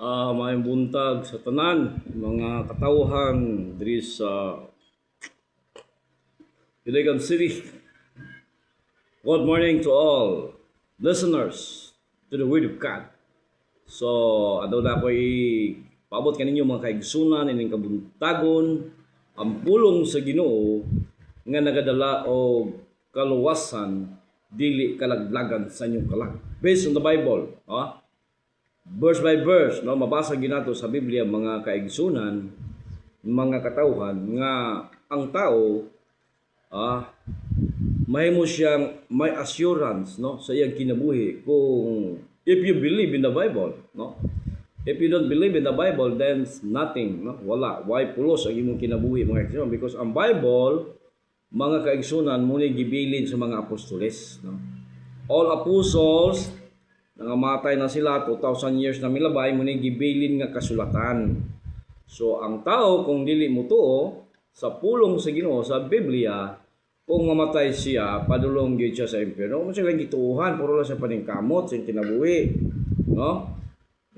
May buntag sa tanan mga katawhan diri sa Iligan City. Good morning to all listeners to the Word of God. So, adto na ako'y paabot kaninyo mga kaigsunan ining kabuntagon ang pulong sa Ginoo nga nagadala og kaluwasan dili kalaglagan sa inyong kalag. Based on the Bible, verse by verse, mabasa ginato sa Biblia mga kaigsunan, mga katawhan nga ang tao mahimo siyang may assurance sa iyang kinabuhi kung if you believe in the Bible, if you don't believe in the Bible, then nothing, wala. Why pulos ang imong kinabuhi mga kaigsunan? Because ang Bible, mga kaigsunan, muna gibilin sa mga apostoles. All apostles, nangamatay na sila, 2,000 years na milabay, muna gibilin nga kasulatan. So, ang tao, kung dili mo to, sa pulong sa Ginoo, sa Biblia, kung mamatay siya, padulong gyud siya sa impyerno. Kung siya lang gituuhan, puro lang sa paningkamot, sa kinabuhi.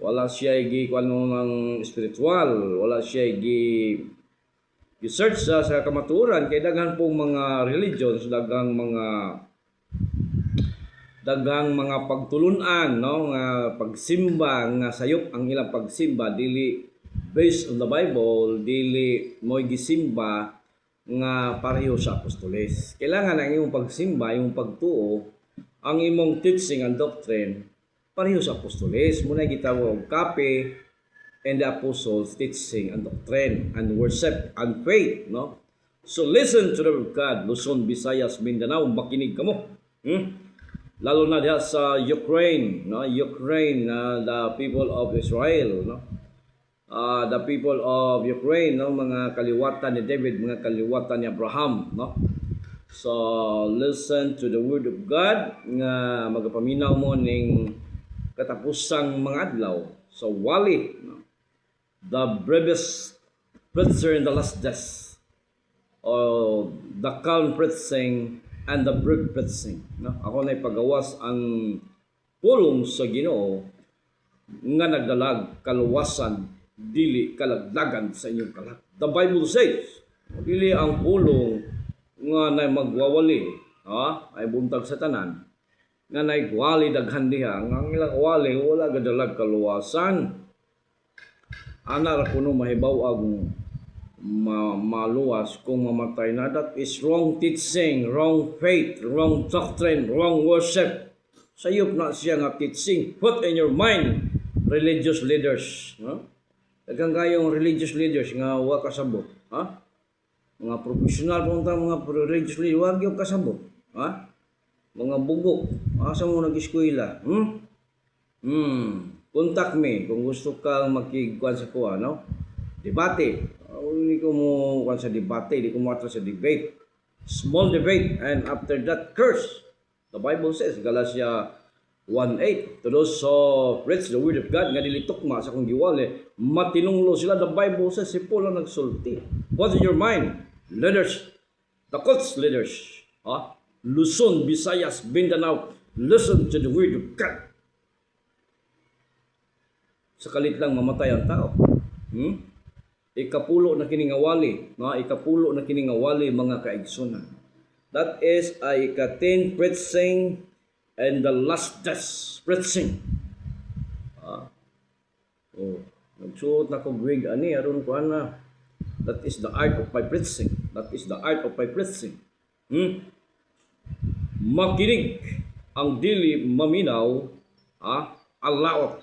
Wala siya kuan ng spiritual, wala siya search sa kamaturan, kay daghan pong mga religions, dagang mga pagtulunan, nga pagsimba, nga sayop ang ilang pagsimba, dili based on the Bible, dili mo gisimba nga pareho sa apostoles. Kailangan ang imong pagsimba, imong pagtuo, ang imong teaching and doctrine pareho sa apostoles. Muna gitawag copy and the apostles' teaching and doctrine and worship and faith. So listen to the word of God. Luzon, Visayas, Mindanao, makinig kamo. Lalo na diha sa Ukraine, Ukraine, the people of Israel, the people of Ukraine, mga kaliwatan ni David, mga kaliwatan ni Abraham, So listen to the word of God nga magapaminaw mo ning katapusang mga adlaw sa wali, the bravest preacher in the last days, or the calm preaching and the brave preaching. Ako na ipagawas ang pulong sa Ginoo nga nagdalag kaluwasan dili kalaglagan sa inyong kalag. The Bible says, dili ang pulong nga na magwawali, ay buntag sa tanan, nga naigwali daghan diha, nga ang ilang wali wala gadalag kaluwasan. Ana ra kuno mahibaw ang maluwas kung mamatay na. That is wrong teaching, wrong faith, wrong doctrine, wrong worship. Sayop na siya nga teaching. Put in your mind, religious leaders. Daghang kayong religious leaders nga wa kasabot. Mga professional punta, mga religious leaders, wag yung kasabot. Mga bugok. Asa mo nag-eskwela? Contact me kung gusto kang makikuan sa kuha, Debate. Hindi ko mo kuan sa debate, hindi ko mo atras sa debate. Small debate, and after that, curse. The Bible says, Galatia 1:8, to those who preach the word of God, nga dili tukma sa kung giwali, matinunglo sila. The Bible says, si Paul ang nagsulti. What's in your mind? Leaders, the cults leaders, Luzon, Visayas, Mindanao, listen to the word of God. Sa kalit lang mamatay ang tao. Ikapulo na kiningawali, ikapulo na kiningawali mga kaigsunan. That is ay ika-10 preaching and the last days preaching. Nagsuot na ko wig ani aron ko ana. That is the art of my preaching. That is the art of my preaching. Makinig ang dili maminaw, alaot.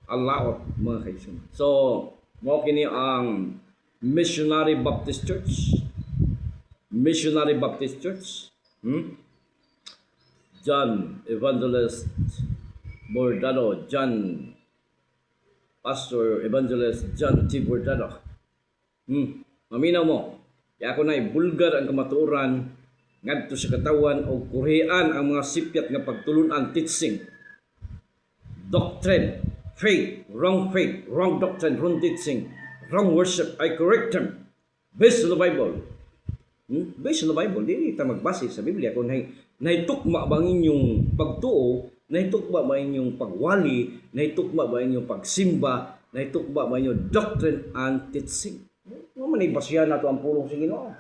Alaot mga kaigsunan. So, mo kini ang Missionary Baptist Church. Missionary Baptist Church. John Evangelist Bordado, Pastor Evangelist John T. Bordado. Maminaw mo, kaya ako na ibulgar ang kamatuoran ngadto sa katawan o kurian ang mga sipyat nga pagtulunan, teaching, doctrine, faith, wrong doctrine, wrong teaching, wrong worship. I correct them based on the Bible. Based on the Bible, dili ta magbase sa Biblia kung nahitukma bang inyong pagtuo Nahitukba ba inyong pagwali? Nahitukba ba inyong pagsimba? Nahitukba ba inyong doctrine and teaching? Ano man ibasya na ito ang pulong sa Ginoo?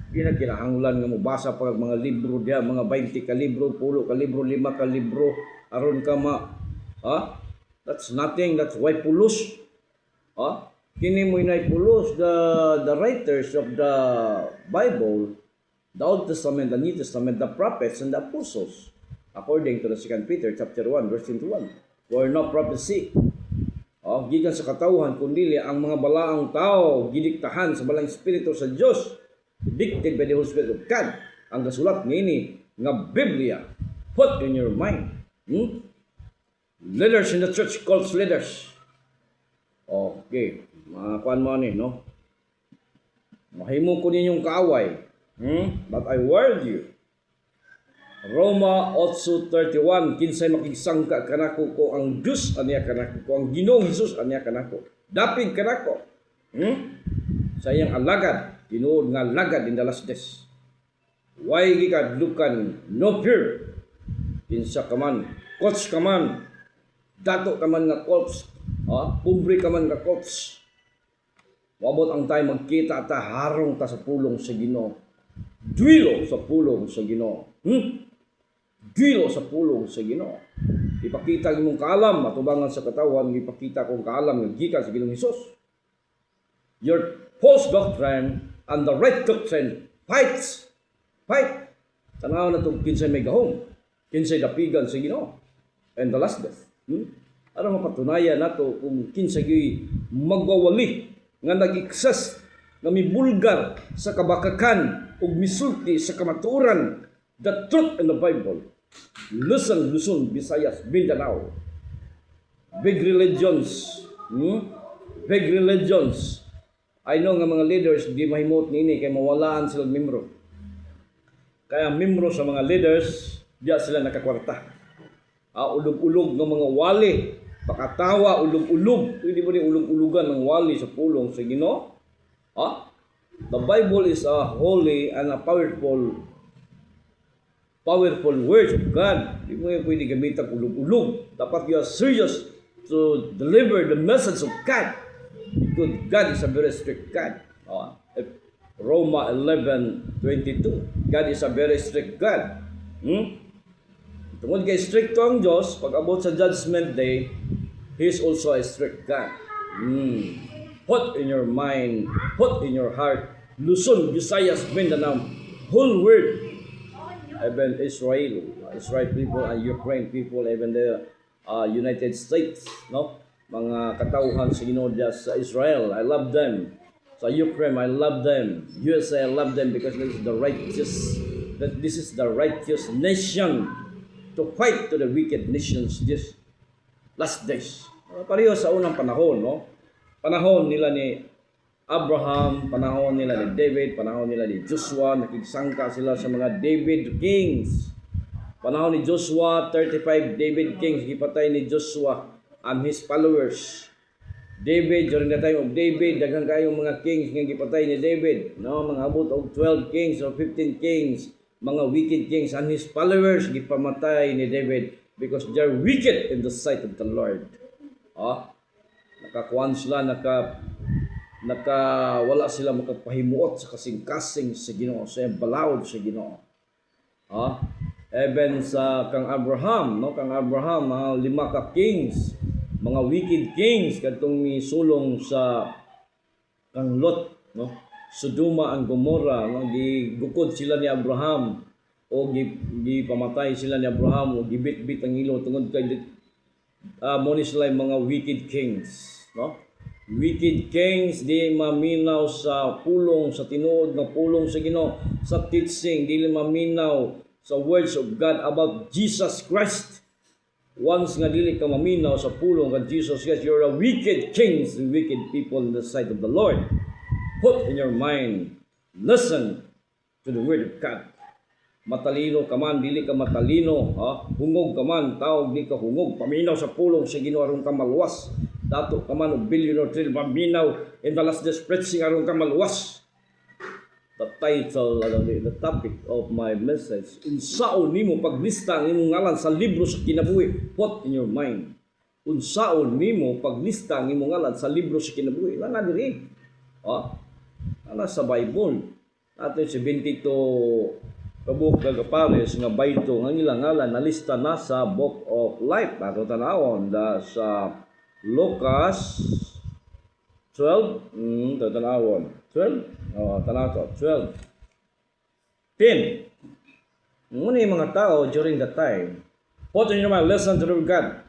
Di na kinahanglan nga mo basa pag mga libro diya, mga 20 ka libro, 10 ka libro, 5 ka libro, aron ka that's nothing, that's why pulos. Kini mo inay pulos, the writers of the Bible, the Old Testament, the New Testament, the prophets and the apostles, according to the 2 Peter chapter 1 verse 21. For no prophecy gikan sa katawhan kundi ang mga balaang tao gidiktahan sa balang espiritu sa Dios, dictated by the Holy Spirit of God. Ang gasulat niini nga Biblia, put in your mind. Leaders in the church, cult leaders. Okay, mga kuan mo ni, no? Mahimo ko ninyong kaaway. But I warned you. Roma 8:31, kinsay makigsangka kanako ko ang Diyos aniya kanako ko, ang Ginoong Hesus aniya kanako. Dapig kanako. Sa iyang alagad, tinuod nga lagad in the last days. Why gikadlukan no fear? Kinsa ka man, coach ka man, dato ka man nga coach, pobre ka man nga coach. Wabot ang tayo magkita ta harong ta sa pulong sa Ginoo. Duilo sa pulong sa Ginoo. Duilo sa pulong sa Ginoo. Ipakita ang imong kaalam matubangan sa katawan, ipakita kong kaalam nga gikan sa Ginoong Hesus. Your false doctrine and the right doctrine fight. Tanaw na itong kinsay may gahom, kinsay dapigan sa Ginoo. And the last death. Ano mapatunayan nato kung kinsay magwawali nga nag-excess, nga mibulgar sa kabakakan ug misulti sa kamatuoran, the truth in the Bible. Luzon, Visayas, Mindanao. Big religions. Big religions. I know nga mga leaders di mahimot nini kay mawalaan sila membro. Kaya membro sa mga leaders, diya sila nakakwarta. Ulog-ulog ng mga wali, pakatawa, ulog-ulog. Pwede mo rin ulog-ulogan ng wali sa pulong sa Ginoo. The Bible is a holy and a powerful words of God. Di mo yung pwede gamitan ulog-ulog. Dapat you are serious to deliver the message of God. Because God is a very strict God. Roma 11:22. God is a very strict God. Tungod kay stricto ang Diyos, pag abot sa judgment day, He is also a strict God. Put in your mind, put in your heart, Luzon, Visayas, Mindanao, whole world, even Israel people and Ukraine people, even the United States, no? Mga katauhan sa Ginoo sa Israel, I love them. Sa Ukraine, I love them. USA, I love them because this is the righteous nation to fight to the wicked nations this last days. Pareho sa unang panahon, no? Panahon nila ni Abraham, panahon nila ni David, panahon nila ni Joshua, nakigsangka sila sa mga David Kings. Panahon ni Joshua, 35 David Kings, gipatay ni Joshua and his followers. David, during the time of David, daghang kayong mga kings nga gipatay ni David, no? Mga abot og 12 kings or 15 kings, mga wicked kings and his followers gipamatay ni David because they're wicked in the sight of the Lord. Nakakuan sila, wala sila makapahimuot sa kasing-kasing sa Ginoo, sa balawod sa Ginoo. Even sa kang Abraham, no? Kang Abraham, 5 ka kings, mga wicked kings kadtong misulong sa kang Lot, no? Sodoma and Gomorrah, no? Gigukod sila ni Abraham o gipamatay sila ni Abraham o gibit-bit ang ilo tungod kay mo ni sila mga wicked kings, no? Wicked kings di maminaw sa pulong, sa tinuod nga pulong sa Ginoo, sa teaching, di maminaw sa words of God about Jesus Christ. Once nga dili ka maminaw sa pulong ka Jesus Christ, you're a wicked kings and wicked people in the sight of the Lord. Put in your mind, listen to the word of God. Matalino ka man, dili ka matalino, hungog ka man, tawag di ka hungog, paminaw sa pulong sa Ginoo aron ka maluwas. Dato ka man o billion or trillion, paminaw in the last days preaching aron ka maluwas. The title, the topic of my message. Unsaon nimo paglista ang imong ngalan sa libro sa kinabuhi? What in your mind? Unsaon nimo paglista ang imong ngalan sa libro sa kinabuhi? Wala na diri. Ana sa Bible. Ato 72 kabuk Pares nga bayto nga ilang ngalan nalista na sa Book of Life. Ato tanawon sa Lucas 12, tatanawon. 12? Tanaw to. 12. 10. Muna yung mga tao during that time. Put in your mind, listen to the word of God.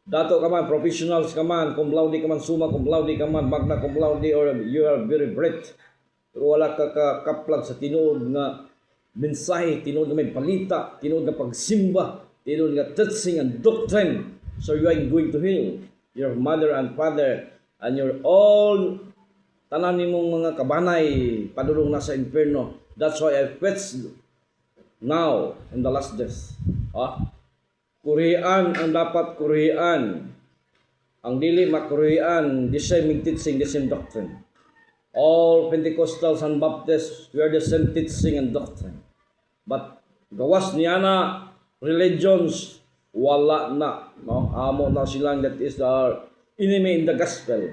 Dato ka man, professionals ka man, cum laude ka man, summa cum laude ka man, magna cum laude, or you are very bright. Pero wala ka kaplag sa tinuod na mensahe, tinuod na may palita, tinuod na pagsimba, tinuod na teaching and doctrine. So you are going to hell. Your mother and father and your all tanan nimong mga kabanay padulong na sa inferno. That's why I preach now in the last days. Kurian ang dapat kurian. Ang dili makurian, the same teaching, the same doctrine. All Pentecostals and Baptists, we are the same teaching and doctrine. But gawas niya na religions, wala na. No? Amo na silang that is our enemy in the gospel.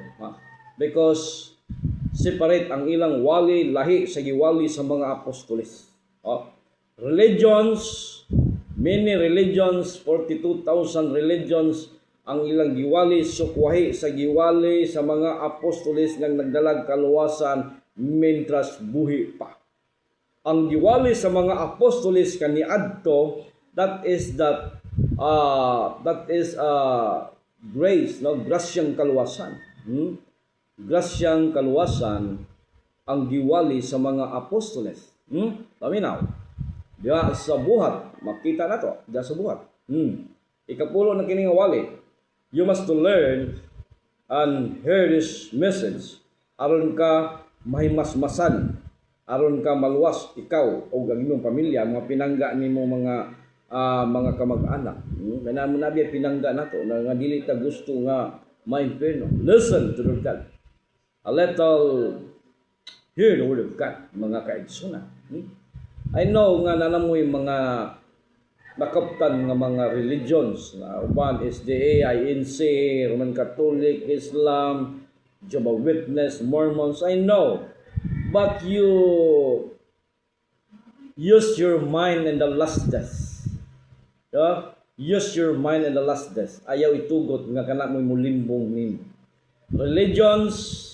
Because separate ang ilang wali, lahi sa giwali sa mga apostoles. Religions, many religions, 42,000 religions, ang ilang giwali, sukwahi sa giwali sa mga apostoles nga nagdalag kaluwasan mentras buhi pa. Ang giwali sa mga apostoles kaniadto, that is grace, no? Grasyang kaluwasan. Grasyang kaluwasan ang giwali sa mga apostoles. Paminaw. Diya sa buhat, makita na to, diya sa buhat. Ikapulo na kining wali. You must to learn and hear this message aron ka mahimasmasan, aron ka maluwas ikaw o ang imong pamilya, mga pinangga nimo mga kamag-anak. Kaya mo nabi pinangga nato nga dili ta gusto nga ma-inferno. Listen to the God. A little hear the word of God, mga kaigsoon. I know nga nanamoy mga nakaptan nga mga religions. One is the AINC, Roman Catholic, Islam, Jehovah's Witness, Mormons. I know. But you use your mind in the last days. Use your mind in the last days. Ayaw itugot nga kana mo'y mulimbong nimo. Religions,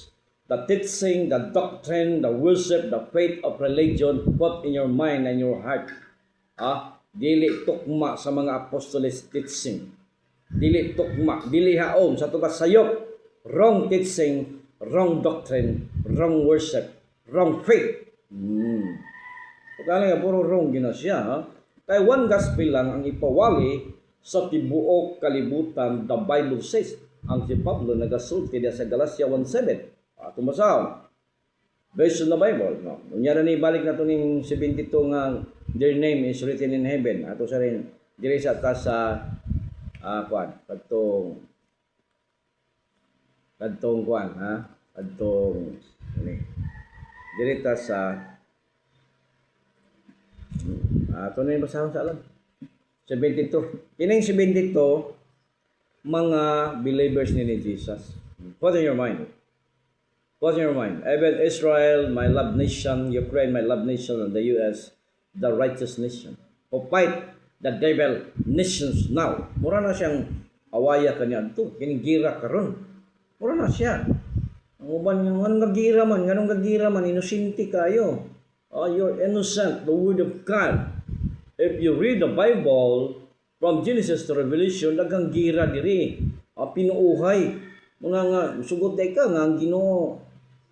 the teaching, the doctrine, the worship, the faith of religion, put in your mind and your heart. Dili tukma sa mga apostoles teaching. Dili tukma, dili haom sa tubas sayop. Wrong teaching, wrong doctrine, wrong worship, wrong faith. Kaya nga puro wrong gina siya. Kaya one gospel lang ang ipawali sa tibuok kalibutan, the Bible says. Ang si Pablo nagasulti sa Galatia 1:7. Tumasaw. Based on the Bible. No? Unyara ni balik na ito ng 72 nga their name is written in heaven. Ato sa rin, diri sa atas sa kadtong kuan, kadtong diri ta sa ato na yung basahon sa alam. 72. Kining 72, mga believers ni Jesus. Put in your mind. Put in your mind. Even Israel, my loved nation, Ukraine, my loved nation, and the US, the righteous nation. Who fight the devil nations now. Mura na siyang awaya kanya ito. Kinigira karon. Mura na siya. Ang uban yung ganong gagira man, inusinti kayo. You're innocent, the word of God. If you read the Bible, from Genesis to Revelation, dagang gira diri. Pinuuhay. Mga nga, sugot ka nga, ang Ginoo.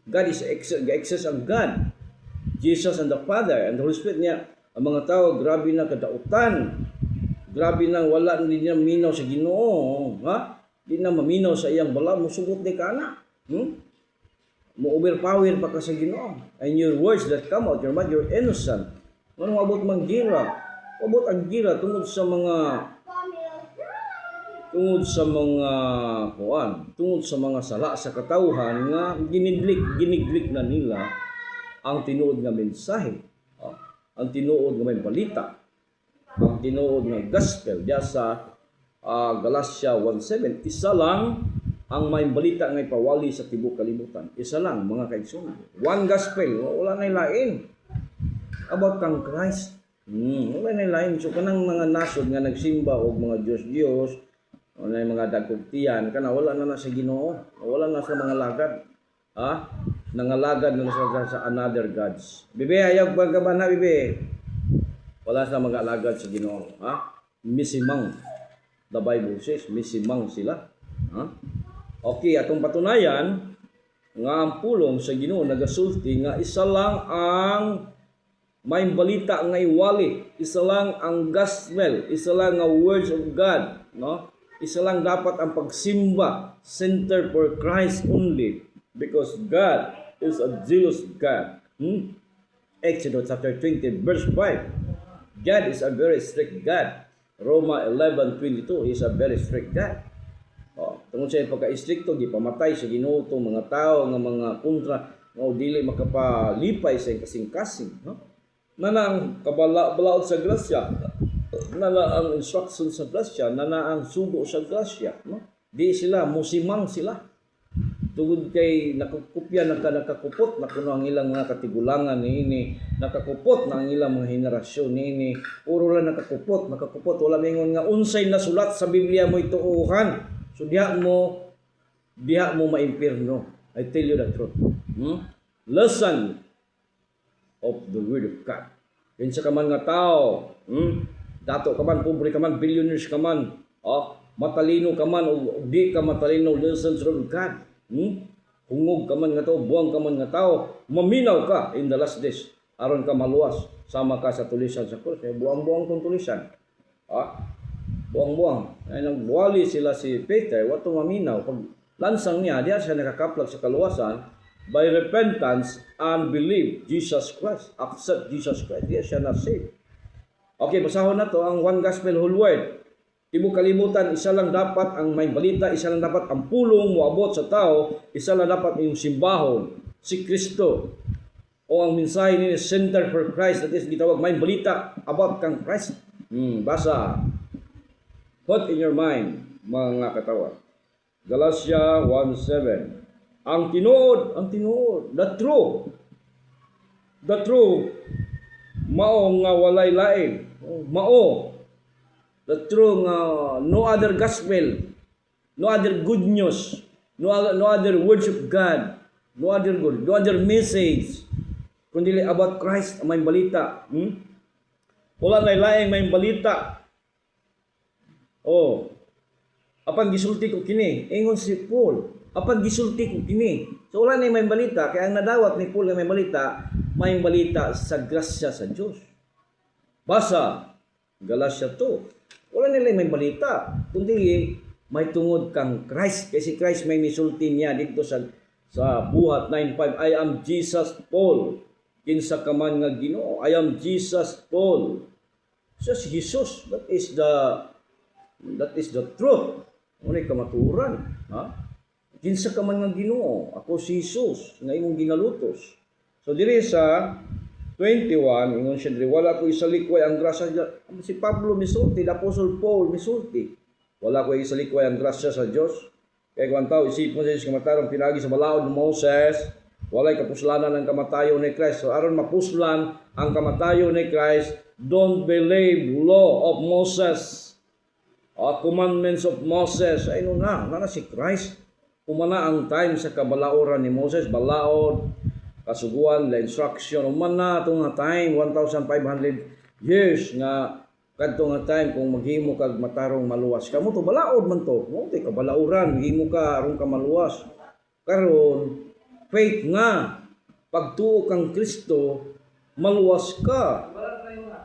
God is excess of God. Jesus and the Father and the Holy Spirit niya. Ang mga tao, grabe na kadautan. Grabe na wala, hindi na minaw sa Ginoo. Hindi na maminaw sa iyang bala. Musugot ka na. Mo-overpower pa ka sa Ginoo. And your words that come out your mouth, you're innocent. Anong abot mang gira? Abot ang gira tungod sa mga sala sa katawhan nga giniglik na nila ang tinuod nga mensahe, ang tinuod nga may balita, ang tinuod nga gospel diya sa Galatia 1:7. Isa lang ang may balita nga ipawali sa tibuok kalibutan. Isa lang, mga kaigsoon. One gospel, wala na lain. About kang Christ. Wala na lain. So kanang mga nasod nga nagsimba og mga Diyos, wala na mga dagkugtiyan, kana wala na sa Ginoo, wala na sa mga lagad. Nangalagad na sa another gods. Bibi, ayaw pagkaban na, bibi. Wala sa mga lagad sa Ginoo. Misimang. The Bible says, misimang sila. Okay, atong patunayan nga ang pulong sa Ginoo nagasulti nga isa lang ang may balita nga iwali, isa lang ang gospel, isa lang nga words of God, no? Isa lang dapat ang pagsimba, center for Christ only, because God is a jealous God. Exodus chapter 20 verse 5. God is a very strict God. Roma 11:22 is a very strict God. Tungod sa pagka-istrikto, gipamatay sa Ginoo tong mga tao nga mga kontra nga dili makapalipay sa kasing-kasing, no? Nana ang kabalaod sa grasya, nana ang instruction sa grasya, nana ang sugo sa grasya, no? Di sila musimang sila. Tungod kay nakakupya nakakupot na kuno ang ilang mga katigulangan niini, nakakupot na ang ilang mga henerasyon niini, puro lang nakakupot wala mingon nga unsay nasulat sa Biblia mo ituuhan. So diha mo maimpirno. I tell you the truth. Lesson of the word of God. Kinsa ka man nga tao, dato ka man, pobre ka man, billionaires ka man, matalino ka man o di ka matalino, lessons of God. Hungog ka man nga tao, buwang ka man nga tao, maminaw ka in the last days. Aron ka maluwas, sama ka sa tulisan sa krus. Buwang-buwang tong tulisan. Buwang-buwang. Ay nagbuwali sila si Peter, wato maminaw. Pag lansang niya, diya siya nakakaplag sa kaluwasan by repentance and believe Jesus Christ. Accept Jesus Christ. Diya siya na-save. Okay, basahon na to ang one gospel whole word. Tibuok kalibutan, isa lang dapat ang may balita, isa lang dapat ang pulong moabot sa tao, isa lang dapat yung simbahon, si Kristo. O ang mensahe ni Center for Christ, that is gitawag may balita about kang Christ. Basa. Put in your mind, mga katawan. Galatia 1:7. Ang tinuod, the true, mao nga walay lain, mao, the true nga no other gospel, no other good news, no other words of God, no other message, kundi about Christ, may balita. Wala na laing may balita. Apan gisulti ko kini, ingon si Paul, apan gisulti ko kini. So wala na may balita, kaya ang nadawat ni Paul nga may balita sa grasya sa Diyos. Basa, Galatia 2. Wala nila may balita, kundi may tungod kang Christ. Kasi Christ may misulti niya dito sa Buhat 9:5. I am Jesus Paul. Kinsa ka man nga Ginoo, I am Jesus Paul. So si Jesus, that is the truth. Unay kamaturan, Kinsa ka man nga Ginoo, ako si Jesus nga imong ginalutos. So diri sa 21, ingon siya diri, wala ko isalikway ang grasya. Si Pablo misulti, the Apostle Paul misulti. Wala ko isalikway ang grasya sa Dios. Kaya kung tao isip mo sa kamatarong pinagi sa balaod ni Moses, walay kapuslanan ang kamatayon ni Christ. So aron mapuslan ang kamatayon ni Christ, don't believe law of Moses. Commandments of Moses, ay na si Christ. Umana ang time sa kabalaoran ni Moses, balaod, kasuguan, la instruction. Umana itong time, 1,500 years nga kadto nga time kung maghimo kag matarong maluwas. Kamo to balaod man to. Mo tay kabalauran, maghimo ka aron ka maluwas. Karon faith nga pagtuo kang Kristo, maluwas ka.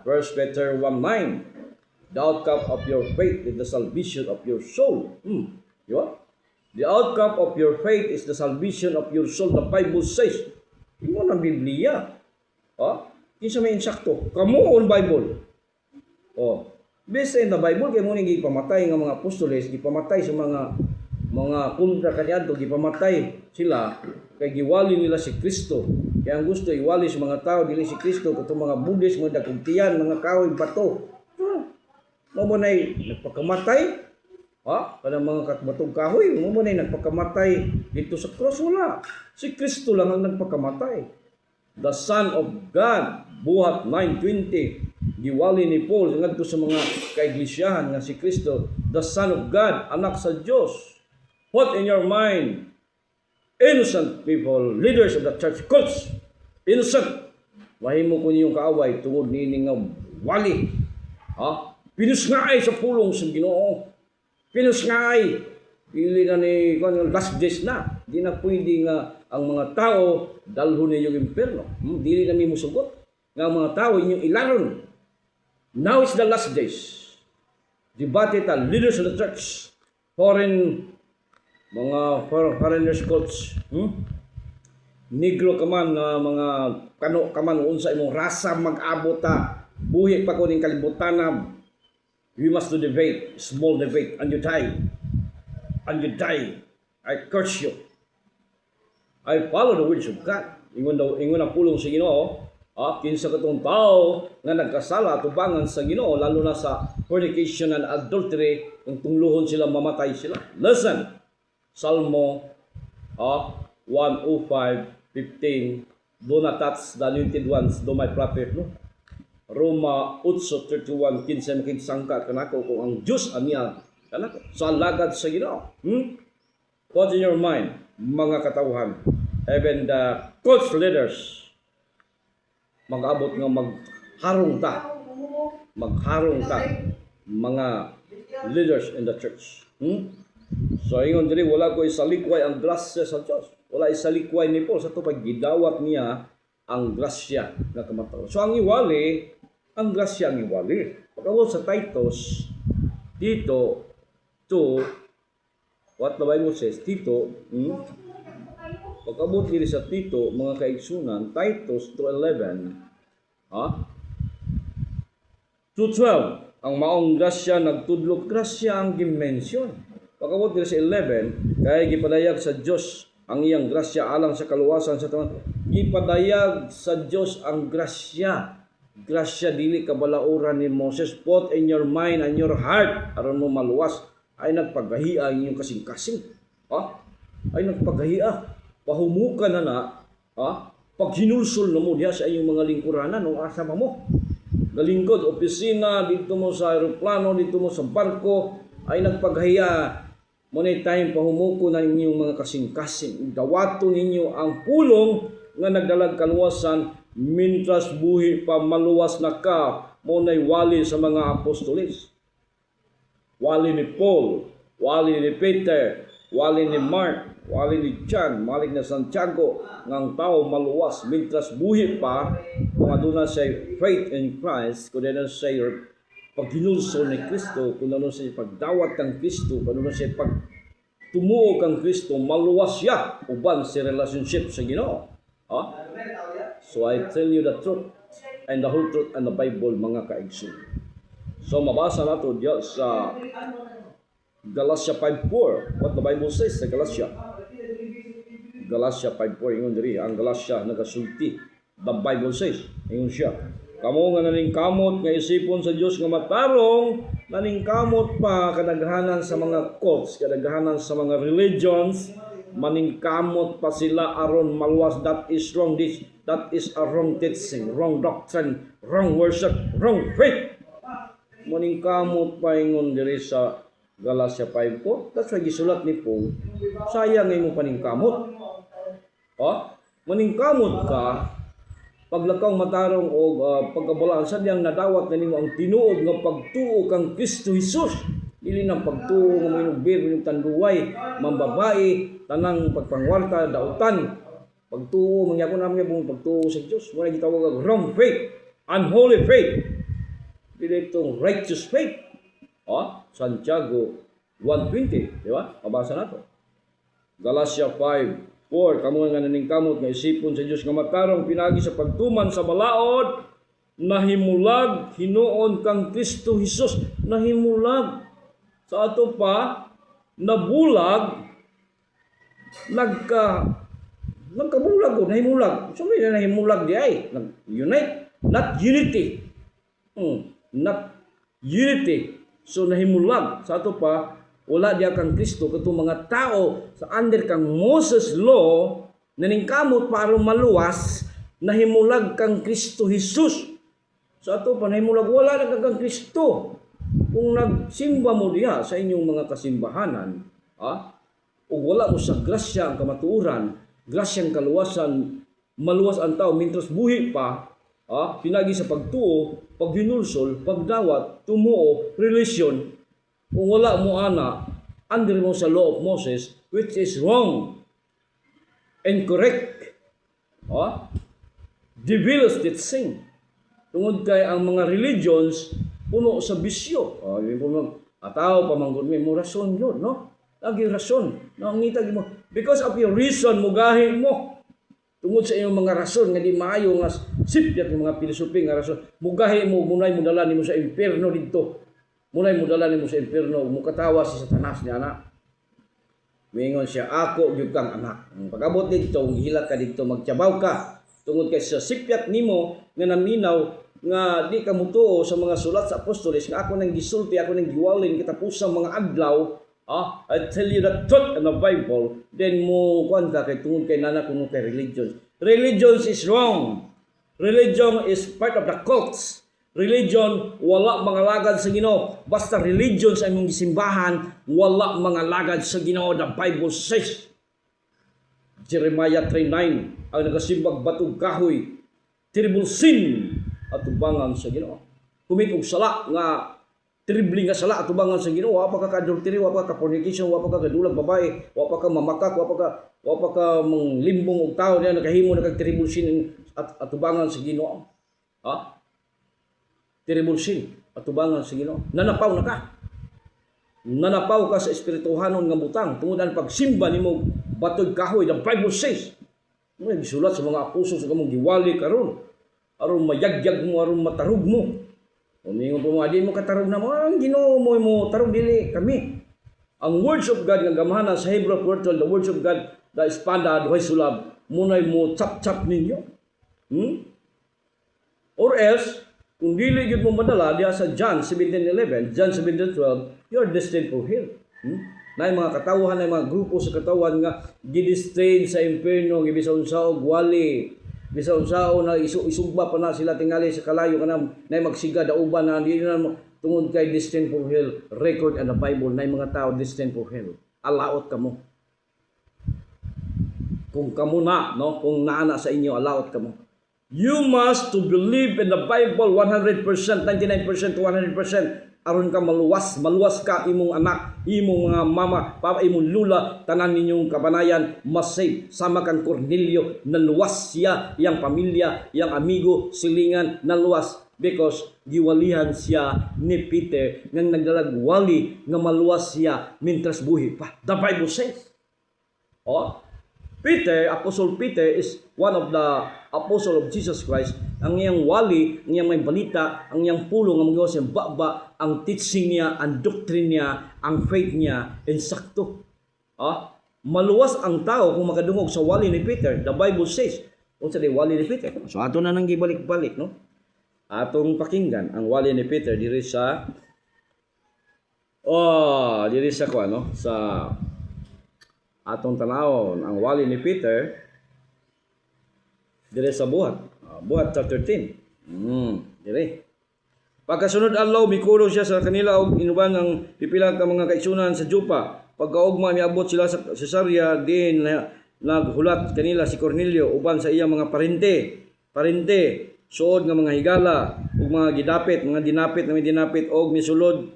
1 Peter 1:9. The outcome of your faith is the salvation of your soul. Diba? The outcome of your faith is the salvation of your soul. The Bible says, imo ng Biblia. Kinsa may insakto? Kamuon Bible. Based in the Bible, kaya mo nang gipamatay ng mga apostoles, gipamatay sa mga kontra kaniadto, gipamatay sila, kay giwali nila si Kristo. Kaya ang gusto iwali sa mga tao dili si Kristo katong mga Buddhist, mga dagkugtiyan, mga kahoy bato. Mo nay nagpakamatay. Kanang mga katbatong kahoy, mo nay nagpakamatay dito sa cross, wala. Si Kristo lang ang nagpakamatay. The Son of God, buhat 9:20. Giwali ni Paul ngadto sa mga kaiglesiyahan nga si Kristo, the Son of God, anak sa Dios. What in your mind? Innocent people, leaders of the church cults, innocent. Mahimo ko niyong kaaway tungod niini nga wali. Pinusngay sa pulong sa Ginoo. Pinusngay. Pili na ni last days na. Di na pwede nga ang mga tao dalhon niyo yung impyerno. Dili na mi musugot. Nga ang mga tao inyong ilaron. Now is the last days. Debate ta leaders of the church, foreigners cults, negro ka man, mga kano ka man, unsa imong rasa mag-abot ta, buhi pa ko ning kalibutan. We must do debate, small debate, and you die. And you die. I curse you. I follow the words of God. Ingon ang pulong sa Ginoo, kinsa katong tao nga nagkasala tubangan sa Ginoo, lalo na sa fornication and adultery, kung tungluhon sila, mamatay sila. Listen, Salmo 105:15, do not touch the anointed ones, do my prophet, no? Roma 8:31, kinsa makigsangka kanako kung ang Diyos aniya kanako sa lagad sa Ginoo. What in your mind, mga katawhan? Even the cult leaders mag-abot nga magharong ta mga leaders in the church. So ingon diri, wala ko isalikway ang grasya sa Dios. Wala isalikway ni Paul sa tupag gidawat niya ang grasya nga kamatayon. So ang iwali, ang grasya ang iwali. Pagkawot sa Titus dito to what the Bible says, Tito, pagkabot diri sa Tito, mga kaigsunan, Titus 2:11, to 12, ang maong grasya nagtudlok, grasya ang gimensyon. Pagkabot diri sa 11, kaya gipadayag sa Dios ang iyang grasya alang sa kaluwasan sa tanan. Gipadayag sa Dios ang grasya. Grasya dili kabalauran ni Moses. Put in your mind and your heart aron mo maluwas. Ay nagpagahiya ang inyong kasing-kasing. Ay nagpagahiya. Pahumukan na pag hinulsol na mo diya sa inyong mga lingkuranan o asama mo. Galingkod, opisina, dito mo sa aeroplano, dito mo sa barko, ay nagpaghiya. Munay time pahumuko na inyong mga kasing-kasing. Dawato ninyo ang pulong nga nagdalag kaluwasan, mintras buhi pa maluwas na ka, munay wali sa mga apostolis. Wali ni Paul, wali ni Peter, wali ni Mark, wali ni John, wali ni Santiago, ngang tao maluwas, mintras buhi pa, kung aduna sa faith in Christ, kung aduna sa paghinulsol ni Kristo, kung aduna sa pagdawat kang Kristo, kung aduna sa pagtumuo kang Kristo, maluwas siya, uban sa relationship sa Ginoo. So I tell you the truth, and the whole truth and the Bible, mga kaigsoon. So mabasa nato diya sa Galatia 5:4, what the Bible says sa Galatia 5:4, ingon diri ang Galatia nagasulti. The Bible says, ingon siya, kamo nga naningkamot nga isipon sa Dios nga matarong, naningkamot pa kadaghanan sa mga cults, kadaghanan sa mga religions, maningkamot pa sila aron maluwas. That is wrong. That is a wrong teaching, wrong doctrine, wrong worship, wrong faith. Maningkamot pa ingon diri sa Galatia 5:4. That's why gisulat ni Paul, sayang nga imong paningkamot. Maningkamot ka, paglakaw matarong o pagkabulaan sa diyang nadawat na nimo ang tinuod nga pagtuo kang Kristo Jesus. Dili nang pagtuo nga minubir, minugtanduway, mambabae, tanang pagpangwarta, dautan. Pagtuo, mangyako namin yung pagtuo sa Diyos. Muna gitawag ang wrong faith, unholy faith. Dili itong righteous faith. Santiago 1:20, di ba? Mabasa na to. Galatia 5:4, kamo nga naningkamot nga isipon sa Dios nga matarong pinagi sa pagtuman sa balaod, nahimulag hinuon kang Kristo Jesus, nahimulag sa ato pa nabulag Nagkabulag ko, nahimulag. So, may nahimulag di ay. Unite, not unity. Not unity. So, nahimulag. Sa ato pa, wala diya kang Kristo. Katong mga tao sa under kang Moses law, naningkamot para maluwas, nahimulag kang Kristo Jesus. Sa ato pa, nahimulag, wala na kang Kristo. Kung nagsimba mo diya sa inyong mga kasimbahanan, o wala mo sa grasya ang kamatuuran, grasya ang kaluwasan, maluwas ang tao, mintras buhi pa, pinagi sa pagtuo, paghinulsol, pagdawat, tumuo, relasyon, kung wala mo ana, under mo sa law of Moses, which is wrong, incorrect, devious that sin. Tungod kay ang mga religions, puno sa bisyo. Tao, pamanggod mo rason yun, no? Lagi rason. Nangitag mo. Because of your reason, mugahin mo. Tungod sa iyong mga rason, nga di maayo nga sipyat ng mga filosofi nga rason. Mugahin mo, munay mo dala mo sa impyerno dito. Munay mo dala mo sa impyerno. Mukatawa si Satanas niya, anak. Mingon siya, ako yung kang anak. Pag-abot dito, hilat ka dito, magtiyabaw ka. Tungod kay sa sipyat nimo nga naminaw nga di ka mutuo sa mga sulat sa apostoles nga ako nang gisulti, ako nang giwalin kitapusang mga adlaw, I tell you the truth in the Bible, then mo kuan ka kay tungod kay nana kuno kay religion. Religion is wrong. Religion is part of the cults. Religion wala mga lagad sa Ginoo. Basta religion sa imong gisimbahan, wala mga lagad sa Ginoo. The Bible says, Jeremiah 3:9, ang nagasimbag batog kahoy, terrible sin atubangan sa Ginoo. Kumit og sala nga terrible nga sala atubangan sa Ginoo, wa pa ka adultery, wa pa ka fornication, wa pa ka gadulag babae, wa pa ka mamakak, wa pa ka manglimbong og tao na nakahimo na kag terrible sin atubangan sa Ginoo. Terrible sin atubangan sa Ginoo. Nanapaw na ka. Nanapaw ka sa espirituhanon nga butang tungod ang pagsimba nimo batog kahoy. The Bible says, may gisulat sa mga apostol sa kamong giwali karon, aron mayagyag mo, aron matarog mo. Umingon po mga di mo katarog na mo, ang Ginoo mo tarog dili kami. Ang words of God nga gamhanan sa Hebrew portal, the words of God, the espada, duhay sulab, munay mo chap-chap ninyo. Or else, kung dili gyud mo madala diya sa John 17:11, John 17:12, you are destined for hell. Na mga katawhan, na mga grupo sa katawan nga gidistain sa impierno, gibisaon-saog wali, bisaon-sao na isugba pa na sila tingali sa kalayo kanang na magsiga dauban na di na tungod kay destined for hell. Record in the Bible na mga tao destined for hell. Alaot kamo. Kung kamo na, no, kung naana sa inyo, alaot kamo. You must to believe in the Bible 100%, 99% to 100%. Aron ka maluwas ka, imong anak, imong mga mama, papa, imong lula, tanan ninyong kabanayan, masave. Sama kang Cornelio, naluwas siya, iyang pamilya, iyang amigo, silingan, naluwas. Because giwalihan siya ni Peter, nang nagdalagwali, nga maluwas siya, mintras buhi pa. The Bible says. Peter, Apostle Peter is one of the apostle of Jesus Christ. Ang iyang wali, ang iyang may balita, ang iyang pulong, ang mga siyang baba, ang teaching niya, ang doctrine niya, ang faith niya, insakto. Maluwas ang tao kung makadungog sa wali ni Peter. The Bible says, kung sa wali ni Peter. So ato na nang gibalik-balik, no? Atong pakinggan ang wali ni Peter diri sa sa atong tanawon ang wali ni Peter dire sa Buhat chapter 13. Dire. Pagkasunod adlaw mikuro siya sa kanila og inuban ang pipila ka mga kaigsunan sa Jopa. Pagkaugma miabot sila sa Cesarea din naghulat kanila si Cornelio uban sa iyang mga parente, suod nga mga higala ug mga dinapit og misulod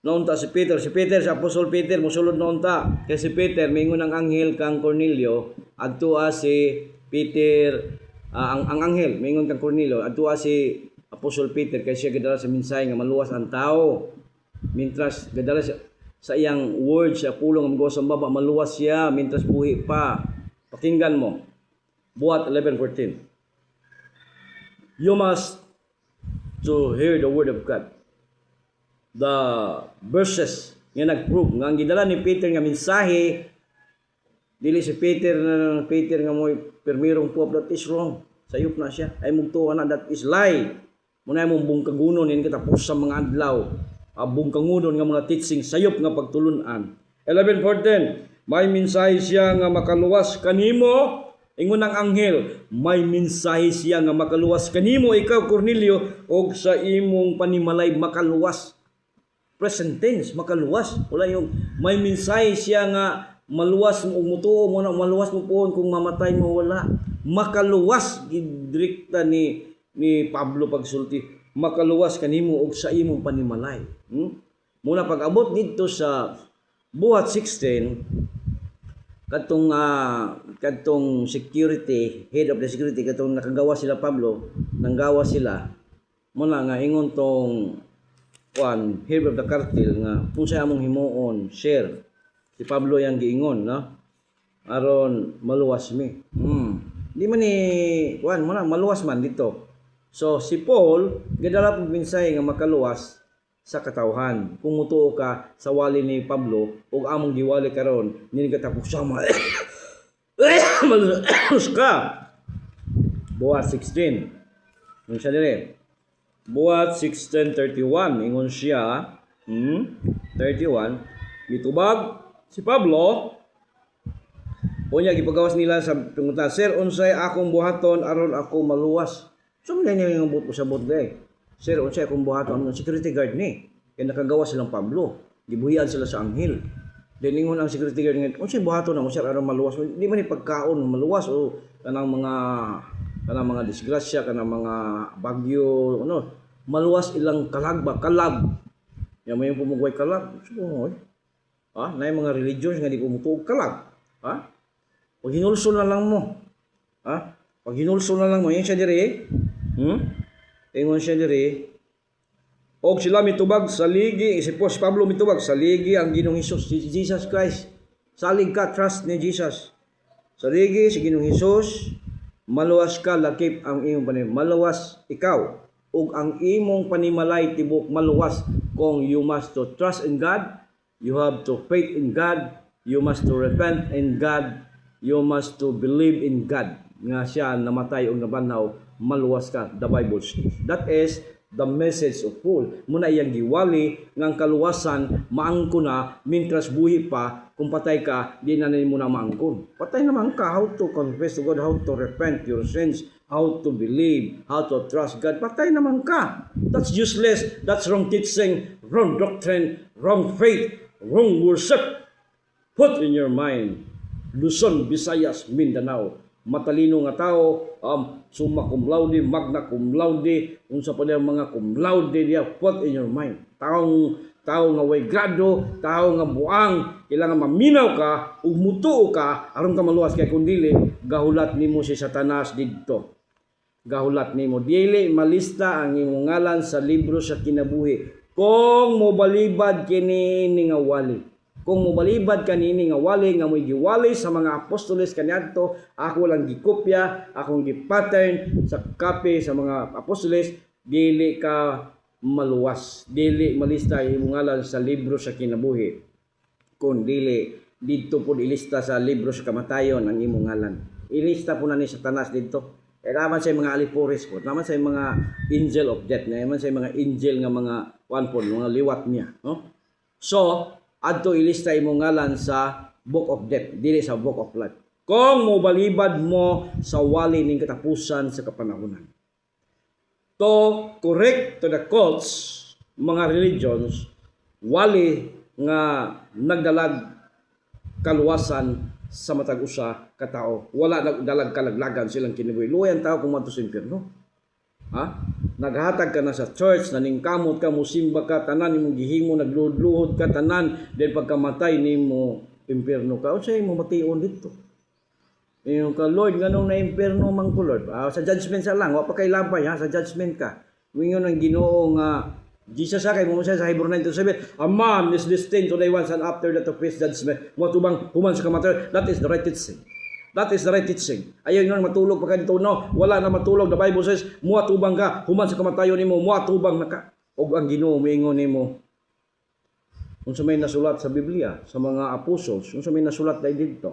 noon si Peter, si Apostol Peter, musulod noon ta. Kay si Peter, mingon ang anghel kang Cornelio, adto si Peter, ang anghel, mingon kang Cornelio, adto si Apostol Peter, kay siya gadala sa mensahe nga maluwas ang tao. Mintras gadala sa iyang words, sa pulong ang sa baba, maluwas siya, mintras buhi pa. Pakinggan mo, Buhat 11:14. You must to hear the word of God. The verses nga nag-prove nga ang gidala ni Peter nga mensahe Dili si Peter nga mo'y permirong puap, that is wrong. Sayop na siya. Ay mugtuwa na, that is lie. Muna mong bungkagunon yan katapos sa mga adlaw. Bungkangunon nga mga teaching sayop nga pagtulunan. 11:14. May mensahe siya nga makaluwas kanimo. Ingon ang anghel, may mensahe siya nga makaluwas kanimo ikaw Cornelio og sa imong panimalay makaluwas. Present tense, makaluwas. Wala yung may mensahe siya nga maluwas og mutuo mo na maluwas mo po kung mamatay mo, wala. Makaluwas gidrikta ni Pablo pagsulti, makaluwas kanimo og sa imong panimalay. Muna pag-abot dito sa buhat 16 katong security, head of the security, katong nakagawa sila Pablo, nanggawa sila muna nga ingon tong head of the cartel nga kung sa among himuon share si Pablo yang giingon, no, aron maluwas mi. Di man ni muna maluwas man dito. So si Paul gadala pug mensahe nga makaluwas sa katawhan. Kung mutuo ka sa wali ni Pablo ug among giwali karon nini katapos sama malus ka. Buhat 16. Ingon siya dire. Buhat 16:31 ingon siya 31 mitubag si Pablo. Unya gipagawas nila sa pingunta, Sir, unsay akong buhaton aron ako maluwas? So man niya yung buto sa botday. Sir, unsay akong buhaton ang security guard ni. Kaya nakagawa silang Pablo. Gibuhian sila sa anghel. Then ingon ang security guard nga, unsay buhaton ang sir aron maluwas? Di man ni pagkaon maluwas o kanang mga disgrasya, kanang mga bagyo, maluwas ilang kalab. Ya may pumugway kalab. So, na yung mga religions nga di pumutuog kalab. Pag hinulso na lang mo. Pag hinulso na lang mo, yan siya diri. Ingon siya diri. Og sila mitubag sa ligi, si Pablo mitubag sa ligi ang Ginoong Hesus, si Jesus Christ. Salig ka, trust ni Jesus. Sa ligi si Ginoong Hesus, maluwas ka lakip ang imong panimalay. Maluwas ikaw ug ang imong panimalay tibok maluwas kung you must to trust in God, you have to faith in God, you must to repent in God, you must to believe in God. Nga siya namatay o nabanhaw, maluwas ka, the Bible says. That is the message of Paul. Muna iyang giwali ngang kaluwasan maangko na mintras buhi pa, kung patay ka di na mo na maangkon. Patay naman ka, how to confess to God, how to repent your sins, how to believe, how to trust God. Patay naman ka. That's useless. That's wrong teaching, wrong doctrine, wrong faith, wrong worship. Put in your mind, Luzon, Visayas, Mindanao, matalino nga tao, summa cum laude, magna cum laude, unsa pa diyan mga cum laude diya, put in your mind. Tao nga way grado, tao nga buang, kailangan maminaw ka, ug mutuo ka, aron ka maluwas kay kundili, gahulat nimo si Satanas didto. Gahulat nimo, dili malista ang imong ngalan sa libro sa kinabuhi. Kung mobalibad kini nga wali. Kung mobalibad kanini nga wali nga mo'y giwali sa mga apostoles kaniadto, ako lang gikopya, akong gipattern sa copy sa mga apostoles, dili ka maluwas, dili malista imong ngalan sa libro sa kinabuhi. Kung dili didto pud ilista sa libro sa kamatayon ang imong ngalan. Ilista po na ni Satanas didto. Naman sa mga alipuris po, naman sa mga angel of death, naman sa mga angel nga mga mga liwat niya, no? So adto ilista imong ngalan sa book of death, dili sa book of life. Kung mobalibad mo sa wali ning katapusan sa kapanahunan. To correct to the cults, mga religions, wali nga nagdalag kaluwasan sa matag usa ka tawo. Wala nagdalag kalaglagan silang kinabuhi. Luoy ang tao kung madto sa impierno. Naghatag ka na sa church, naningkamot ka, musimba ka, tanan imong gihimo, nagluhod-luhod ka, tanan, then pagkamatay nimo impierno ka. Unsay mo mation dito? Yung ka, Lord, ganong na impierno man ko, Lord. Sa judgment sa lang, wa pa kay labay, sa judgment ka. Wingon ang Ginoo nga Jesus kay mo sa Hebrew 9:7, a man is destined to die once and after that to face judgment. Mo tubang human sa kamatayon. That is the right teaching. That is the right teaching. Ayaw nyo matulog pa dito, no? Wala na matulog. The Bible says, muatubang ka, human sa kamatayon nimo, muatubang na ka. Og ang Ginoo moingon nimo, Unsa may nasulat sa Biblia, sa mga apostles, unsa may nasulat dai didto.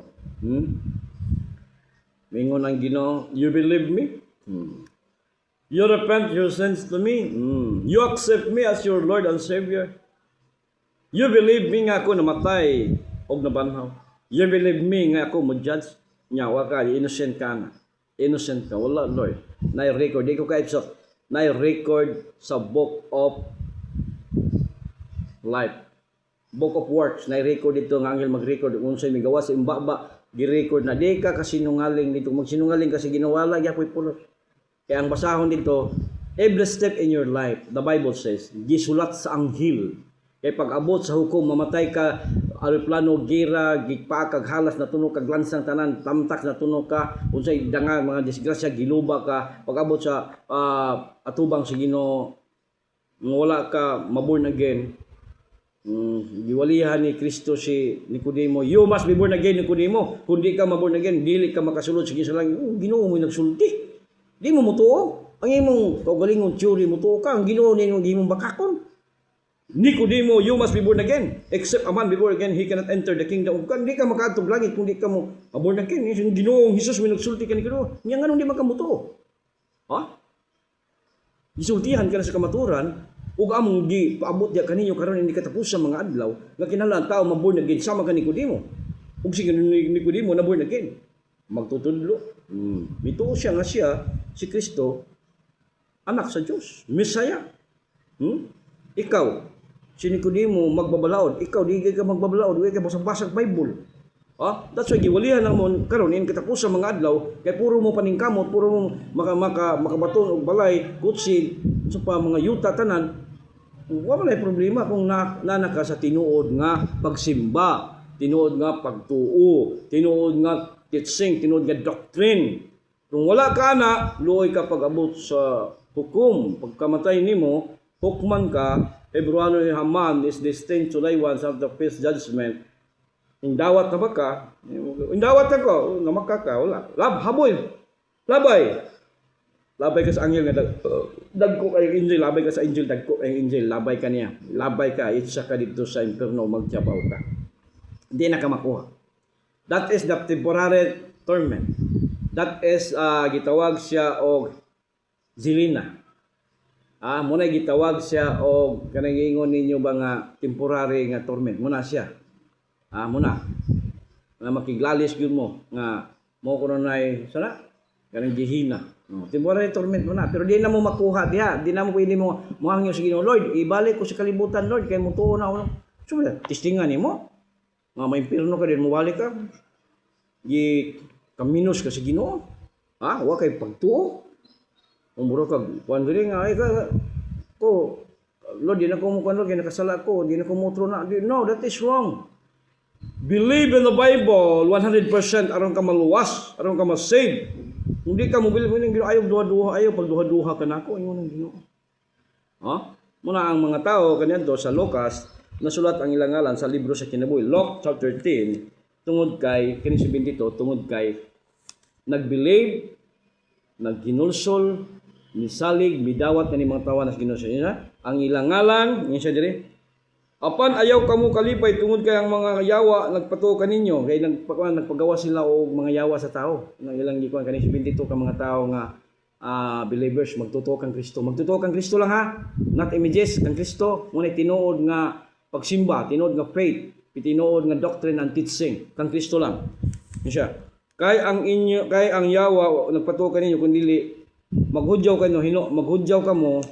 Mingon ang Ginoo, you believe me? You repent your sins to me? You accept me as your Lord and Savior? You believe me nga ako namatay og nabanhaw? You believe me nga ako mo judge? Nyawa ka, innocent ka na. Innocent ka. Wala, Lord. Na-record. Di ko ka-episode. Na-record sa Book of Life. Book of Works. Na-record dito nga angel mag-record. Kung sa'yo may gawa sa imbaba, gi-record na. Di ka kasinungaling dito. Magsinungaling kasi ginawala. Yakoy pulos. Kaya ang basahon dito, every step in your life, the Bible says, gisulat sa anghel. Kaya pag-abot sa hukom, mamatay ka, aeroplano, gira, gigpa, kag halas na tunog, kag lansang tanan, tamtak na tunog ka, unsay danga, mga disgrasya, giluba ka, pag-abot sa atubang sa Ginoo, wala ka, maborn again, giwalihan ni Kristo si Nicodemo, you must be born again, Nicodemo, kundi ka maborn again, dili ka makasulod sa Ginoo, Ginoo mo nagsulti, di mo mutuo, ang imong kaugalingon theory mutuo ka, ang Ginoo ninyo di mo bakakon. Nicodemo, you must be born again. Except a man be born again, he cannot enter the kingdom of God. Hindi ka makatog langit kung di ka mo born again. Yung Ginoong Jesus, may nagsulti ka ni Nicodemo. Nga nga di makamuto. Ha? Gisultihan ka na sa kamaturan, ug among gi paabot diya kaninyo karon hindi katapos sa mga adlaw, nga kinahanglan tao maborn again sama ka Nicodemo. Ug si Nicodemo na born again. Magtutudlo. Mituo siya nga siya, si Kristo, anak sa Diyos, Messiah. Ikaw, si Nicodemo magbabalaod, ikaw di ka magbabalaod, di ka basag-basag Bible. That's why giwalihan lang mo karon in katapos sa mga adlaw kay puro mo paningkamot, puro mo makabaton og balay, kutsil, so pa mga yuta tanan. Wala may problema kung nanaka sa tinuod nga pagsimba, tinuod nga pagtuo, tinuod nga teaching, tinuod nga doctrine. Kung wala ka na, luoy ka pag-abot sa hukom, pagkamatay nimo, hukman ka. Everyone who Haman is destined to lie once of the first judgment. Indawat na ba ka? Indawat ako. Namaka ka. Wala. Haboy. Labay. Labay ka sa angel nga dagko kay angel. Labay ka sa angel. Dagko kay angel. Labay ka niya. Labay ka. Itsa ka dito sa inferno. Magtiyabaw ka. Hindi na ka makuha. That is the temporary torment. That is gitawag siya og zilina. Muna gitawag siya o kanang ingon ninyo ba nga temporary nga torment. Muna siya. Muna. Na makiglalis gyud mo nga mo kuno nay sana kanang Gehenna. Temporary torment muna pero di na mo makuha diha. Di na mo pwede mo muhangyo sa Ginoo, Lord, ibalik ko sa kalibutan, Lord, kay mutuo na ako. So testingan nimo. Nga may impierno ka din mo balik ka. Gi kaminos ka sa Ginoo. Wa kay pagtuo. Umuro kag kuan diri nga ay ko Lord di na ko mo kuan kay nakasala ko di na ko motro na. No, that is wrong. Believe in the Bible 100% aron ka maluwas, aron ka ma-save. Hindi ka mo believe ning ayaw duha-duha, ayaw pagduha-duha ka nako ingon ng Ginoo. Muna ang mga tao kanyanto sa Lucas nasulat ang ilang ngalan sa libro sa kinabuhi. Luke chapter 10 tungod kay kini 72 tungod kay nag-believe, nagginulsol, misalig, midawat ni mga tawa na Ginoo niya. Ang ilang ngalan, niya siya diri. Apan ayaw kamo kalipay tungod kay ang mga yawa nagpatuo kaninyo kay nagpagawa sila og mga yawa sa tao. Ang ilang gikuan kani 72 ka mga tao nga believers magtutuo kang Kristo. Magtutuo kang Kristo lang ha. Not images kang Kristo. Muna tinuod nga pagsimba, tinuod nga faith, tinuod nga doctrine and teaching kang Kristo lang. Niya. Kay ang yawa nagpatuo kaninyo kun dili maghudyaw kayo, maghudyaw ka mo,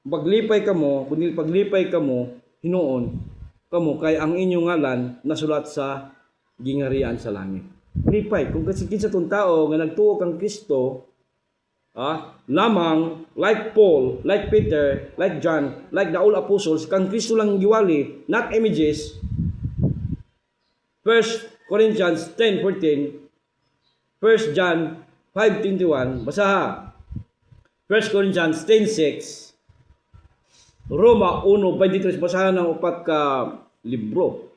paglipay ka mo, kundi paglipay ka mo, hinuon ka mo, kay ang inyong ngalan nasulat sa gingarian sa langit. Lipay, kung kasi sa itong tao nga nagtuo kang Kristo, lamang, like Paul, like Peter, like John, like the old apostles, kang Kristo lang giwali, not images. 1 Corinthians 10:14, 1 John 5:21, basaha. 1 Corinthians 10:6, Roma 1:23, basahan ng upat ka libro.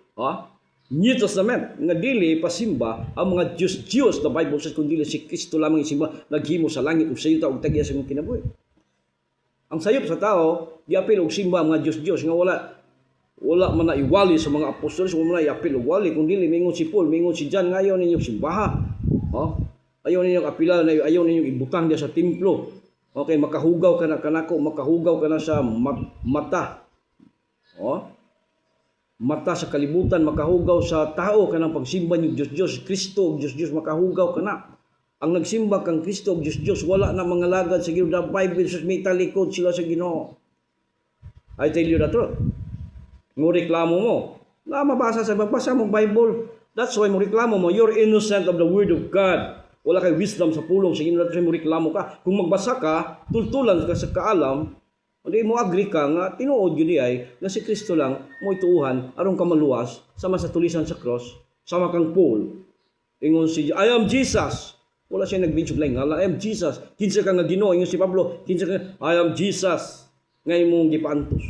New Testament, nga dili pasimba ang mga Diyos, the Bible says, kung dili si Kristo lamang isimba, naghimo sa langit ug sayuta ug tagya sa imong kinabuhi. Ang sayop sa tao, giapil og simba ang mga Diyos nga Wala man na iwali sa mga apostoles, wala man na iapil og wali, kung dili mingon si Paul, mingon si John, nga ayaw ninyong simbaha. Ayaw ninyong apila, ayaw ninyong ibutang diya sa templo. Okay, makahugaw ka na kanako, makahugaw ka na sa mata. Mata sa kalibutan, makahugaw sa tao ka ng pagsimba niyo Diyos, Kristo, Diyos, makahugaw ka na. Ang nagsimba kang Kristo, Diyos, wala na mga lagad sa Ginoo. The Bible says, may talikod sila sa Ginoo. I tell you the truth. Mo reklamo mo, mabasa mong Bible. That's why mo reklamo mo, you're innocent of the Word of God. Wala kay wisdom sa pulong, sige na mo reklamo ka. Kung magbasa ka, tultulan ka sa kaalam, hindi mo agree ka nga, tinuod yun ay, na si Kristo lang, mo ituuhan, arong ka maluwas, sama sa tulisan sa cross, sama kang Paul. Ingon si, I am Jesus. Wala siya nag-mention lang, I am Jesus. Kinsa ka nga Ginoo, ingon si Pablo, kinsa ka, I am Jesus. Ngayon mong gipaantos.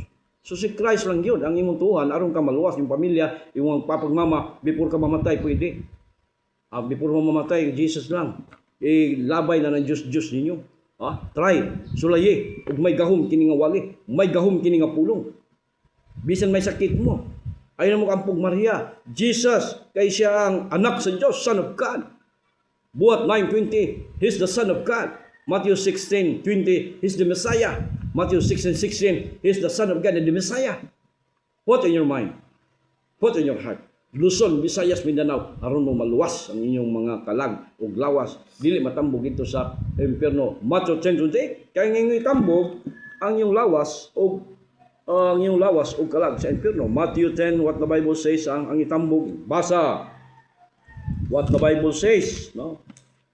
So si Christ lang yun, ang imong tuhan, arong ka maluwas, yung pamilya, yung papagmama, before ka mamatay, pwede. Before mo mamatay, Jesus lang. Labay na ng Diyos ninyo. Try, sulaye, ug may gahom kini nga wali, may gahom kini nga pulong. Bisan may sakit mo. Ayun mo kampog Maria, Jesus, kay siya ang anak sa Diyos, Son of God. Buhat 9:20, He's the Son of God. Matthew 16:20, He's the Messiah. Matthew 16:16, He's the Son of God and the Messiah. Put in your mind. Put in your heart. Luzon, Visayas, Mindanao, aron mo maluwas ang inyong mga kalag o lawas. Dili matambog ito sa impyerno. Matthew 10:28, kaya ngayon itambog ang iyong lawas o kalag sa impyerno. Matthew 10, what the Bible says, ang itambog. Basa. What the Bible says, no?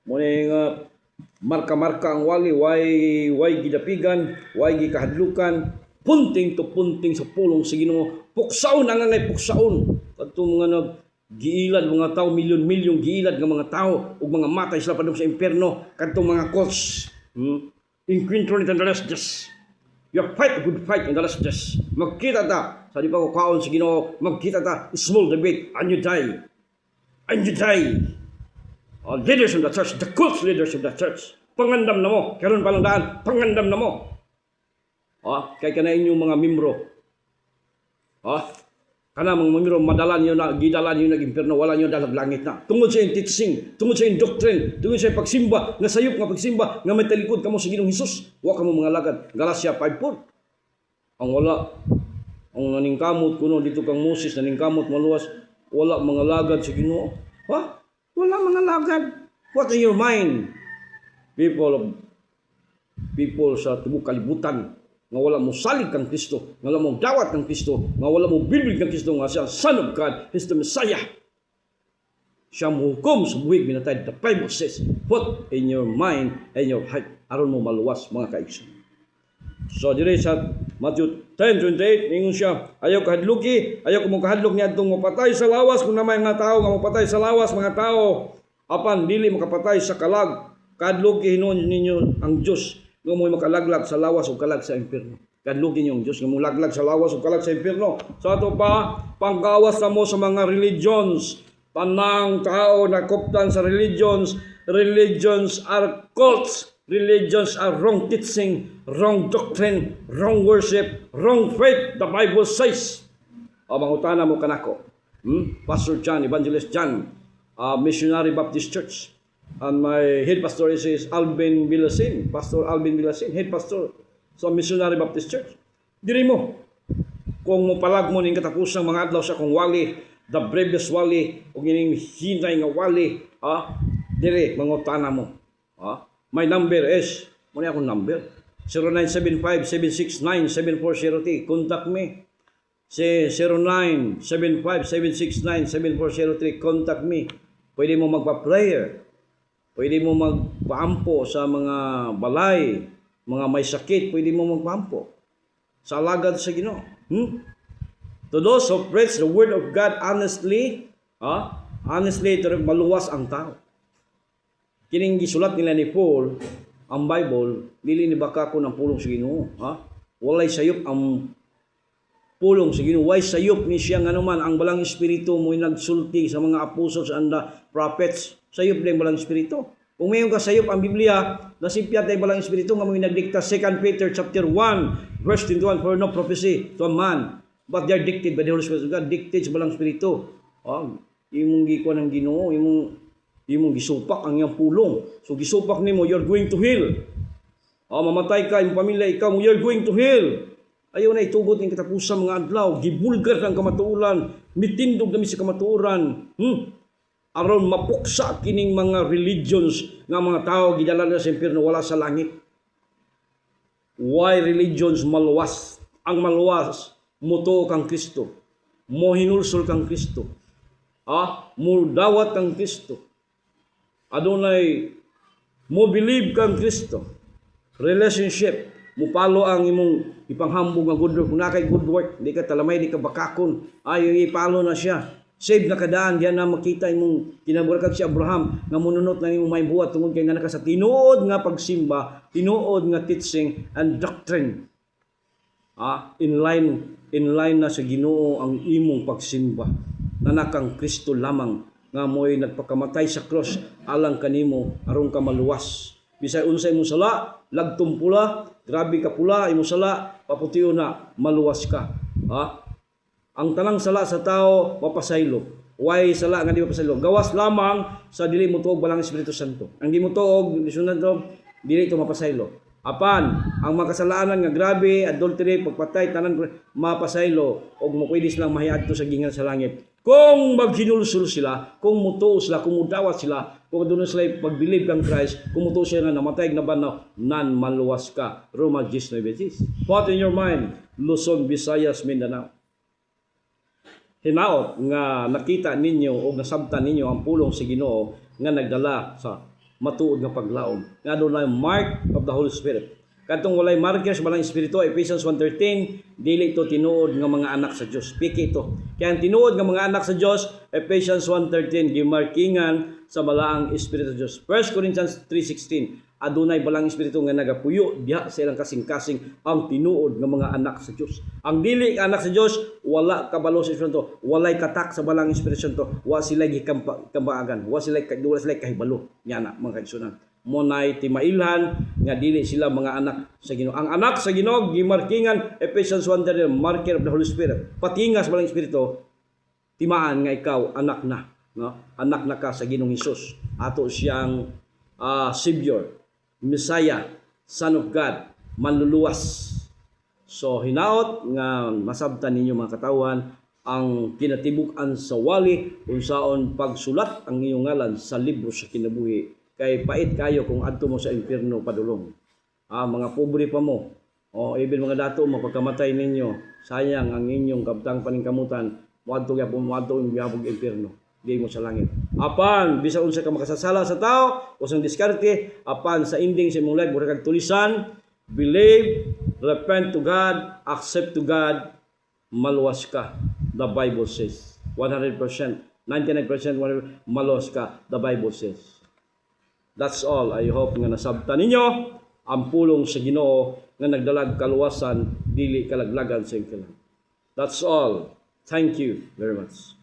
Muna marka-marka ang wali, way gidapigan, way gikahadlukan, punting to punting sa pulong sa Ginoo. Puksaon ang ngay puksaon. Kadtong mga giilad mga tao, milyon-milyon giilad nga mga tao ug mga matay sila padung sa impierno. Kadtong mga cults. Encounter in the last days. You fight a good fight in the last days. Magkita ta sa di pa ko kaon sa Ginoo, magkita ta small debate and you die. And you die. Leaders of the church, the cult leaders of the church, pangandam na mo, karon pa lang daan, pangandam na mo. Kay kana inyong mga membro. Kana mga membro madalan niyo na gidalan niyo nag impierno, wala niyo dalag langit na. Tungod sa teaching, tungod sa doctrine, tungod sa pagsimba, nga sayop nga pagsimba, nga may talikod kamo sa Ginoong Hesus, wa kamo mga lagad. Galatia 5:4. Ang wala ang naningkamot kuno dito kang Moses, naningkamot maluwas, wala mga lagad sa Ginoo. Wala mga lagad. What in your mind? People sa tubok kalibutan, nga wala mo salig kang Kristo, nga wala mo dawat kang Kristo, nga wala mo bilbil kang Kristo, nga siya Son of God, He's the Messiah. Siya muhukom sa buhig minatay. The Bible says, put in your mind and your heart, aron mo maluwas mga kaigsoon. So dire sa Matthew 10:28, ningon siya, ayaw kahadluki, ayaw ko mong kahadlok niya itong mapatay sa lawas, kung naman nga tao nga mapatay sa lawas, mga tao, apan dili makapatay sa kalag, kahadluki hinon ninyo ang Diyos, nga mo makalaglag sa lawas o kalag sa impierno. Kahadluki ninyo ang Diyos, nga mo laglag sa lawas o kalag sa impierno. So ato pa, panggawas na mo sa mga religions, tanang tao na kuptan sa religions are cults. Religions are wrong teaching, wrong doctrine, wrong worship, wrong faith. The Bible says. Mangutana mo kanako. Pastor John, Evangelist John, Missionary Baptist Church. And my head pastor is Alvin Villasin. Pastor Alvin Villasin, head pastor sa Missionary Baptist Church. Diri mo, kung mupalag mo ning katapusang mga adlaw sa kong wali, the bravest wali, o gining hinay nga wali, diri, mangutana mo. My number is, muna akong number, 0975-769-7403. Contact me. Si 0975-769-7403. Contact me. Pwede mo magpa-prayer. Pwede mo magpaampo sa mga balay, mga may sakit, pwede mo magpaampo. Sa alagad sa Ginoo. To those who preach the word of God honestly, ito maluwas ang tao. Kining gisulat nila ni Paul, ang Bible, dili ni baka ko ng pulong sa Ginoo. Walay sayop ang pulong sa Ginoo. Way sayop ni siya nga naman ang balang espiritu mo nagsulti sa mga apostles and the prophets. Sayop din balang espiritu. Kung mayon ka sayop ang Biblia, nasipyat ay balang espiritu nga mo nagdikta 2 Peter chapter 1 verse 21, for no prophecy to a man But they are dictated by the Holy Spirit of God. Dictated sa balang Espiritu. Imong gikuan ng Ginoo, imong gisupak ang iyang pulong. So gisupak nimo, you're going to hell. Mamatay ka, imong pamilya, ikaw, you're going to hell. Ayaw na itugot ng katapusan mga adlaw. Gibulgar ng kamatuoran. Mitindog na sa kamatuoran. Aron mapuksa kining mga religions nga mga tao gidala na sa impyerno wala sa langit. Why religions maluwas? Ang maluwas, muto kang Kristo. Mohinulsol kang Kristo. Mudawat kang Kristo. Adunay mo believe kang Kristo. Relationship, mupalo ang imong ipanghambog nga good work. Kung nakay good work, di ka talamay, di ka bakakon. Ay, ipalo na siya. Save na kadaan, diyan na makita imong kinaburakag si Abraham nga mununot na imong may buhat tungod kay nanaka sa tinuod nga pagsimba, tinuod nga teaching and doctrine. In line na sa Ginoo ang imong pagsimba. Nanakang Kristo lamang nga mo'y nagpakamatay sa cross alang kanimo aron ka maluwas. Bisay unsay imong sala, lagtom pula, grabe ka pula, imong sala, paputiyo na, maluwas ka. Ang tanang sala sa tao, mapasaylo. Why sala nga di mapasaylo? Gawas lamang sa dili mo tuog balang Espiritu Santo. Ang di mo tuog, dili ito mapasaylo. Apan, ang makasalaanan nga grabe, adultery, pagpatay, tanan mapasaylo, o mo pwede silang mahiadto sa gingan sa langit. Kung maghinulsul sila, kung mutuo sila, kung mudawat sila, kung doon sila pagbilib kang Christ, kung mutuo sila na namatay na banaw, nan maluwas ka. Roma 19:9. Put in your mind, Luzon, Visayas, Mindanao. Hinaot nga nakita ninyo o nasabtan ninyo ang pulong sa Ginoo nga nagdala sa matuod nga paglaom. Nga doon na mark of the Holy Spirit. Katong walay markers balang Espiritu, Ephesians 1:13, dili ito tinuod nga mga anak sa Dios. Piki ito. Kaya ang tinuod nga mga anak sa Dios, Ephesians 1:13, gimarkingan sa balaang Espiritu sa Dios. 1 Corinthians 3:16, adunay balang Espiritu nga nagapuyo diha sa ilang kasing-kasing ang tinuod nga mga anak sa Dios. Ang dili anak sa Dios, wala kabalo sa Espiritu, walay katak sa balang Espiritu Santo, wa sila gikambagan, wa sila kahibalo. Yana mga kaigsunan. Monay timailhan nga dili sila mga anak sa Ginoo. Ang anak sa Ginoo gimarkingan Ephesians 1:13, marker of the Holy Spirit. Patingas balang Espiritu, timaan nga ikaw anak na, no? Anak na ka sa Ginoong Hesus. Ato siyang Savior, Messiah, Son of God, manluluwas. So hinaot nga masabtan ninyo mga katawan ang kinatibuk-an sa wali unsaon pagsulat ang iyong ngalan sa libro sa kinabuhi. Kay pait kayo kung adto mo sa impyerno padulong. Mga pobre pa mo. Even mga dato mapagkamatay ninyo, sayang ang inyong kabtang paningkamutan, muadto yung gihapog impyerno. Di mo sa langit. Apan bisa unsa ka makasasala sa tao, usang diskarte, apan sa ending sa imong life mura kag tulisan, believe, repent to God, accept to God, maluwas ka. The Bible says 100%, 99% maluwas ka. The Bible says. That's all. I hope nga nasabtan ninyo ang pulong sa Ginoo nga nagdalag kaluwasan, dili kalaglagan sa ingkalan. That's all. Thank you very much.